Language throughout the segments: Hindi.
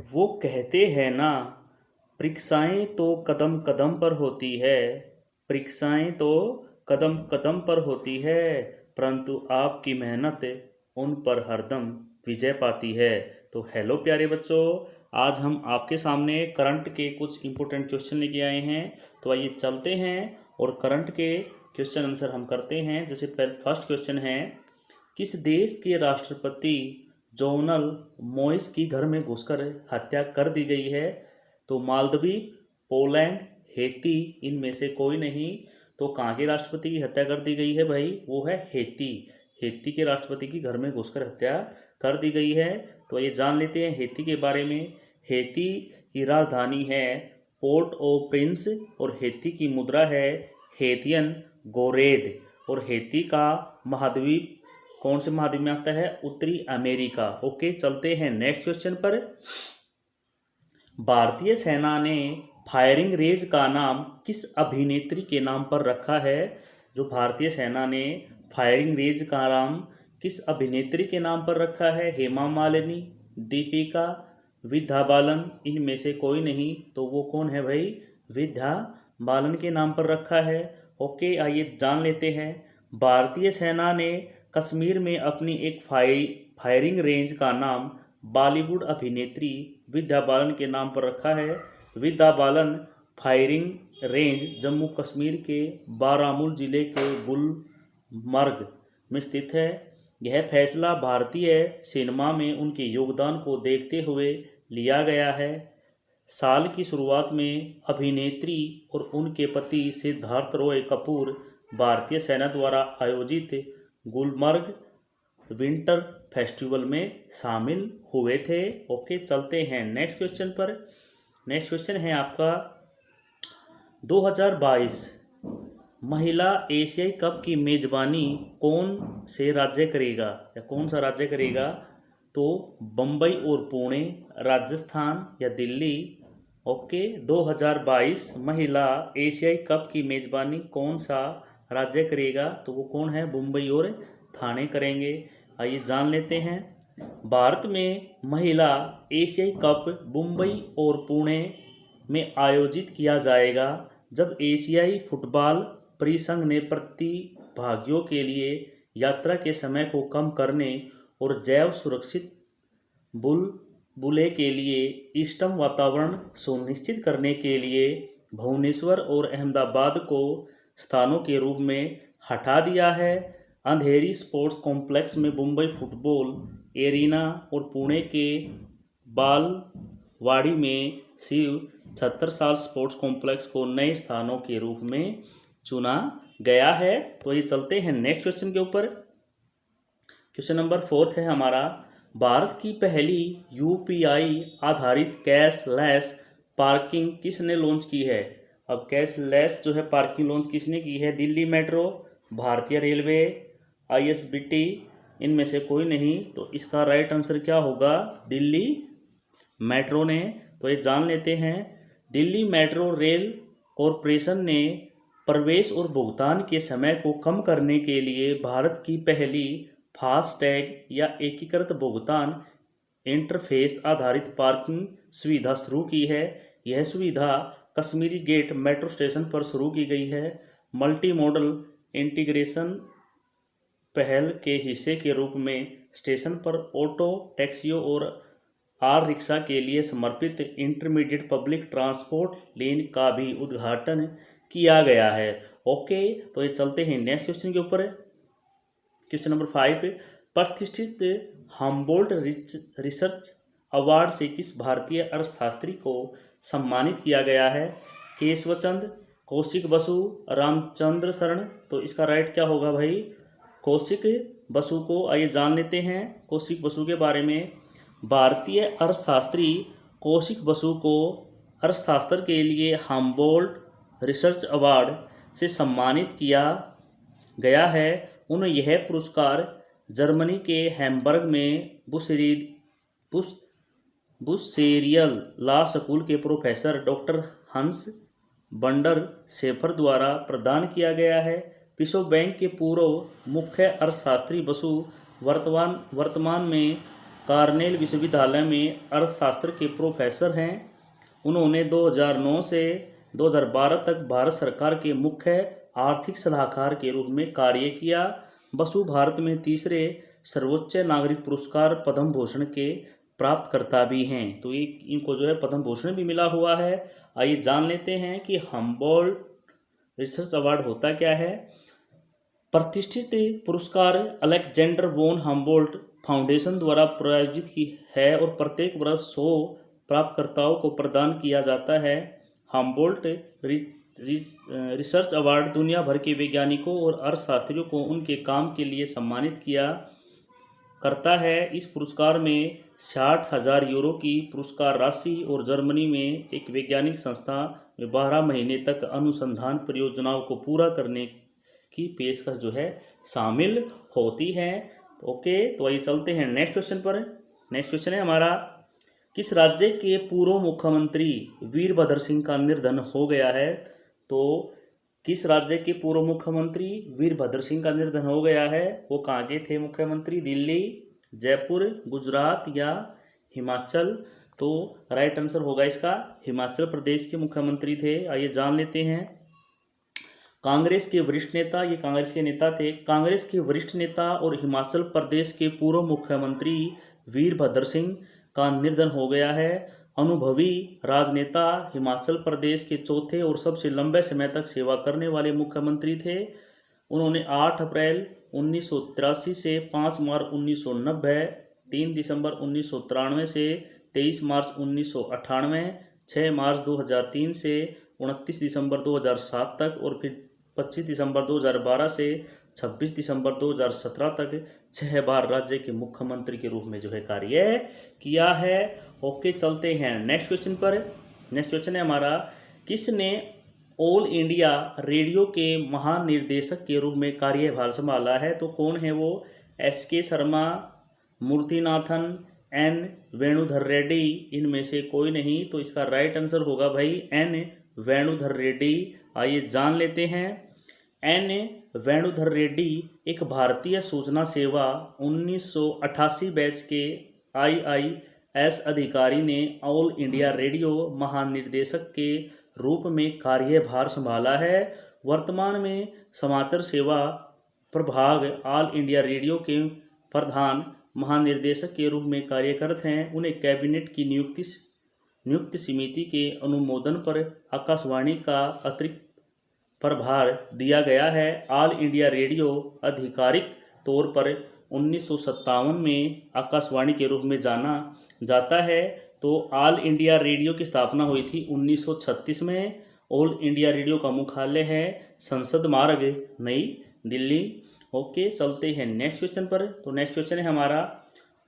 वो कहते हैं ना, परीक्षाएं तो कदम कदम पर होती है। परीक्षाएं तो कदम कदम पर होती है, परंतु आपकी मेहनत उन पर हरदम विजय पाती है। तो हेलो प्यारे बच्चों, आज हम आपके सामने करंट के कुछ इंपॉर्टेंट क्वेश्चन लेके आए हैं। तो आइए चलते हैं और करंट के क्वेश्चन आंसर हम करते हैं। जैसे पहले फर्स्ट क्वेश्चन है, किस देश के राष्ट्रपति जोनल मोइस की घर में घुसकर हत्या कर दी गई है? तो मालदीव, पोलैंड, हेती, इनमें से कोई नहीं। तो कहाँ के राष्ट्रपति की हत्या कर दी गई है भाई? वो है हेती। हेती के राष्ट्रपति की घर में घुसकर हत्या कर दी गई है। तो ये जान लेते हैं हेती के बारे में। हेती की राजधानी है पोर्ट ओ प्रिंस और हेती की मुद्रा है हेतियन गोरेद। और हेती का महाद्वीप कौन से महाद्वीप में आता है? उत्तरी अमेरिका। ओके, चलते हैं नेक्स्ट क्वेश्चन पर। भारतीय सेना ने फायरिंग रेंज का नाम किस अभिनेत्री के नाम पर रखा है? जो भारतीय सेना ने फायरिंग रेंज का नाम किस अभिनेत्री के नाम पर रखा है? हेमा मालिनी, दीपिका, विद्या बालन, इनमें से कोई नहीं। तो वो कौन है भाई? विद्या बालन के नाम पर रखा है। ओके, आइए जान लेते हैं। भारतीय सेना ने कश्मीर में अपनी एक फायरिंग रेंज का नाम बॉलीवुड अभिनेत्री विद्या बालन के नाम पर रखा है। विद्या बालन फायरिंग रेंज जम्मू कश्मीर के बारामूला जिले के गुलमर्ग में स्थित है। यह फैसला भारतीय सिनेमा में उनके योगदान को देखते हुए लिया गया है। साल की शुरुआत में अभिनेत्री और उनके पति सिद्धार्थ रॉय कपूर भारतीय सेना द्वारा आयोजित गुलमर्ग विंटर फेस्टिवल में शामिल हुए थे। ओके, चलते हैं नेक्स्ट क्वेश्चन पर। नेक्स्ट क्वेश्चन है आपका, 2022 महिला एशियाई कप की मेजबानी कौन से राज्य करेगा या कौन सा राज्य करेगा? तो बम्बई और पुणे, राजस्थान या दिल्ली? ओके, 2022 महिला एशियाई कप की मेजबानी कौन सा राज्य करेगा? तो वो कौन है? मुंबई और थाने करेंगे। आइए जान लेते हैं। भारत में महिला एशियाई कप मुंबई और पुणे में आयोजित किया जाएगा, जब एशियाई फुटबॉल परिसंघ ने प्रतिभागियों के लिए यात्रा के समय को कम करने और जैव सुरक्षित बुलबुले के लिए इष्टतम वातावरण सुनिश्चित करने के लिए भुवनेश्वर और अहमदाबाद को स्थानों के रूप में हटा दिया है। अंधेरी स्पोर्ट्स कॉम्प्लेक्स में मुंबई फुटबॉल एरिना और पुणे के बालवाड़ी में शिव 76 साल स्पोर्ट्स कॉम्प्लेक्स को नए स्थानों के रूप में चुना गया है। तो ये चलते हैं नेक्स्ट क्वेश्चन के ऊपर। क्वेश्चन नंबर 4 है हमारा, भारत की पहली यूपीआई आधारित कैशलेस पार्किंग किसने लॉन्च की है? अब कैशलेस जो है पार्किंग लॉन्च किसने की है? दिल्ली मेट्रो, भारतीय रेलवे, आईएसबीटी, इनमें से कोई नहीं। तो इसका राइट आंसर क्या होगा? दिल्ली मेट्रो ने। तो ये जान लेते हैं। दिल्ली मेट्रो रेल कॉरपोरेशन ने प्रवेश और भुगतान के समय को कम करने के लिए भारत की पहली फास्टैग या एकीकृत भुगतान इंटरफेस आधारित पार्किंग सुविधा शुरू की है। यह सुविधा कश्मीरी गेट मेट्रो स्टेशन पर शुरू की गई है। मल्टी मॉडल इंटीग्रेशन पहल के हिस्से के रूप में स्टेशन पर ऑटो टैक्सियों और आर रिक्शा के लिए समर्पित इंटरमीडिएट पब्लिक ट्रांसपोर्ट लेन का भी उद्घाटन किया गया है। ओके, तो ये चलते हैं नेक्स्ट क्वेश्चन के ऊपर। क्वेश्चन नंबर 5, प्रतिष्ठित हम्बोल्ट रिसर्च अवार्ड से किस भारतीय अर्थशास्त्री को सम्मानित किया गया है? केशवचंद, कौशिक बसु, रामचंद्र शरण? तो इसका राइट क्या होगा भाई? कौशिक बसु को। आइए जान लेते हैं कौशिक बसु के बारे में। भारतीय अर्थशास्त्री कौशिक बसु को अर्थशास्त्र के लिए हम्बोल्ट रिसर्च अवार्ड से सम्मानित किया गया है। उन्हें यह पुरस्कार जर्मनी के हैम्बर्ग में बुसेरियल लॉ स्कूल के प्रोफेसर डॉक्टर हंस बंडर शेफर द्वारा प्रदान किया गया है। विश्व बैंक के पूर्व मुख्य अर्थशास्त्री बसु वर्तमान में कार्नेल विश्वविद्यालय में अर्थशास्त्र के प्रोफेसर हैं। उन्होंने 2009 से 2012 तक भारत सरकार के मुख्य आर्थिक सलाहकार के रूप में कार्य किया। बसु भारत में तीसरे सर्वोच्च नागरिक पुरस्कार पद्म भूषण के प्राप्तकर्ता भी हैं। तो ये इनको जो है पद्म भूषण भी मिला हुआ है। आइए जान लेते हैं कि हम्बोल्ट रिसर्च अवार्ड होता क्या है। प्रतिष्ठित पुरस्कार अलेक्जेंडर वोन हम्बोल्ट फाउंडेशन द्वारा प्रायोजित की है और प्रत्येक वर्ष 100 प्राप्तकर्ताओं को प्रदान किया जाता है। हम्बोल्ट रिसर्च अवार्ड दुनिया भर के वैज्ञानिकों और अर्थशास्त्रियों को उनके काम के लिए सम्मानित किया करता है। इस पुरस्कार में 60,000 यूरो की पुरस्कार राशि और जर्मनी में एक वैज्ञानिक संस्था में 12 महीने तक अनुसंधान परियोजनाओं को पूरा करने की पेशकश जो है शामिल होती है। तो ओके, तो आइए चलते हैं नेक्स्ट क्वेश्चन पर। नेक्स्ट क्वेश्चन है हमारा, किस राज्य के पूर्व मुख्यमंत्री वीरभद्र सिंह का निधन हो गया है। तो किस राज्य के पूर्व मुख्यमंत्री वीरभद्र सिंह का निधन हो गया है। वो कहाँ के थे मुख्यमंत्री, दिल्ली, जयपुर, गुजरात या हिमाचल। तो राइट आंसर होगा इसका हिमाचल प्रदेश के मुख्यमंत्री थे। आइए जान लेते हैं। कांग्रेस के वरिष्ठ नेता, ये कांग्रेस के नेता थे, कांग्रेस के वरिष्ठ नेता और हिमाचल प्रदेश के पूर्व मुख्यमंत्री वीरभद्र सिंह का निधन हो गया है। अनुभवी राजनेता, हिमाचल प्रदेश के चौथे और सबसे लंबे समय तक सेवा करने वाले मुख्यमंत्री थे। उन्होंने 8 अप्रैल 1983 से 5 मार्च 1990, 3 दिसंबर 1993 से 23 मार्च 1998, 6 मार्च 2003 से 29 दिसंबर 2007 तक और फिर 25 दिसंबर 2012 से 26 दिसंबर 2017 तक 6 बार राज्य के मुख्यमंत्री के रूप में जो है कार्य किया है। ओके, चलते हैं नेक्स्ट क्वेश्चन पर। नेक्स्ट क्वेश्चन है हमारा, किसने ऑल इंडिया रेडियो के महानिर्देशक के रूप में कार्यभार संभाला है। तो कौन है वो, SK शर्मा, मूर्तिनाथन, N वेणुधर रेड्डी, इनमें से कोई नहीं। तो इसका राइट आंसर होगा भाई N वेणुधर रेड्डी। आइए जान लेते हैं। N वेणुधर रेड्डी एक भारतीय सूचना सेवा 1988 बैच के IIS अधिकारी ने ऑल इंडिया रेडियो महानिर्देशक के रूप में कार्यभार संभाला है। वर्तमान में समाचार सेवा प्रभाग ऑल इंडिया रेडियो के प्रधान महानिर्देशक के रूप में कार्यरत हैं। उन्हें कैबिनेट की नियुक्ति समिति के अनुमोदन पर आकाशवाणी का अतिरिक्त प्रभार दिया गया है। ऑल इंडिया रेडियो आधिकारिक तौर पर 1957 में आकाशवाणी के रूप में जाना जाता है। तो ऑल इंडिया रेडियो की स्थापना हुई थी 1936 में। ऑल इंडिया रेडियो का मुख्यालय है संसद मार्ग, नई दिल्ली। ओके, चलते हैं नेक्स्ट क्वेश्चन पर। तो नेक्स्ट क्वेश्चन है हमारा,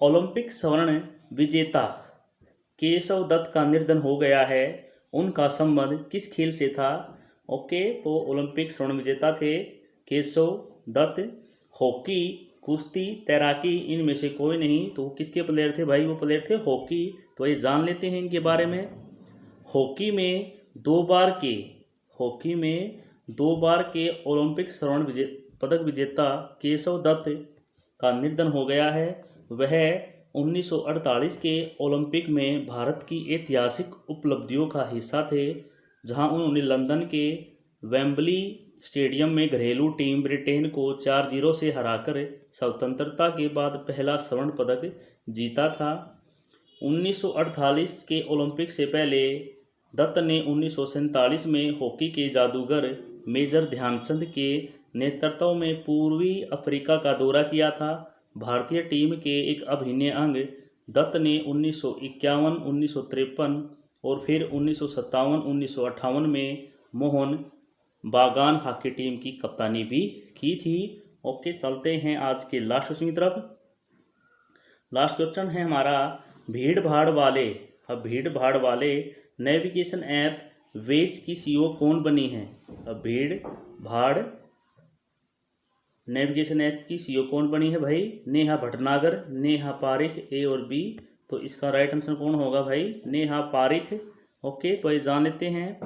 ओलंपिक स्वर्ण विजेता केशव दत्त का निधन हो गया है। उनका संबंध किस खेल से था। ओके, तो ओलंपिक स्वर्ण विजेता थे केशव दत्त। हॉकी, कुश्ती, तैराकी, इनमें से कोई नहीं। तो किसके प्लेयर थे भाई, वो प्लेयर थे हॉकी। तो ये जान लेते हैं इनके बारे में। हॉकी में 2 बार के ओलंपिक स्वर्ण पदक विजेता केशव दत्त का निधन हो गया है। वह 1948 के ओलंपिक में भारत की ऐतिहासिक उपलब्धियों का हिस्सा थे, जहां उन्होंने लंदन के वेम्बली स्टेडियम में घरेलू टीम ब्रिटेन को 4-0 से हराकर स्वतंत्रता के बाद पहला स्वर्ण पदक जीता था। 1948 के ओलंपिक से पहले दत्त ने 1947 में हॉकी के जादूगर मेजर ध्यानचंद के नेतृत्व में पूर्वी अफ्रीका का दौरा किया था। भारतीय टीम के एक अभिन्न अंग दत्त ने 1951, 1953 और फिर 1957, 1958 में मोहन बागान हॉकी टीम की कप्तानी भी की थी। ओके, चलते हैं आज के लास्ट क्वेश्चन की तरफ। लास्ट क्वेश्चन है हमारा, भीड़ भाड़ वाले नेविगेशन ऐप वेज की CEO कौन बनी है। अब भीड़ भाड़ नेविगेशन ऐप की CEO कौन बनी है भाई, नेहा भटनागर, नेहा पारिख, A और B। तो इसका राइट आंसर कौन होगा भाई, नेहा पारिख। ओके, तो ये जान लेते हैं।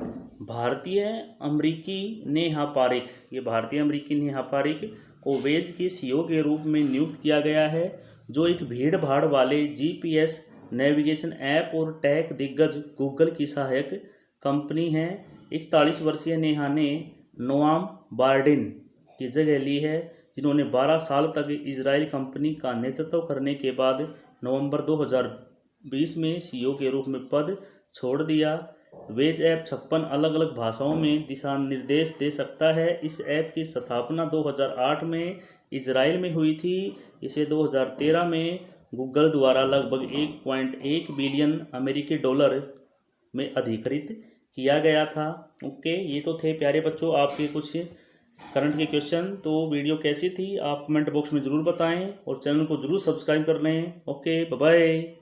भारतीय अमेरिकी नेहा पारिख, ये भारतीय अमेरिकी नेहा पारिख को वेज की CEO के रूप में नियुक्त किया गया है। जो एक भीड़ भाड़ वाले जीपीएस नेविगेशन ऐप और टेक दिग्गज गूगल की सहायक कंपनी है। 41 वर्षीय नेहा ने नोआम बार्डिन की जगह ली है, जिन्होंने 12 साल तक इजराइल कंपनी का नेतृत्व करने के बाद नवंबर 2020 में सीईओ के रूप में पद छोड़ दिया। वेज ऐप 56 अलग अलग भाषाओं में दिशा निर्देश दे सकता है। इस ऐप की स्थापना 2008 में इजराइल में हुई थी। इसे 2013 में गूगल द्वारा लगभग 1.1 बिलियन अमेरिकी डॉलर में अधिकृत किया गया था। ओके, ये तो थे प्यारे बच्चों आपके कुछ करंट के क्वेश्चन। तो वीडियो कैसी थी आप कमेंट बॉक्स में ज़रूर बताएं और चैनल को ज़रूर सब्सक्राइब कर लें। Okay, bye bye.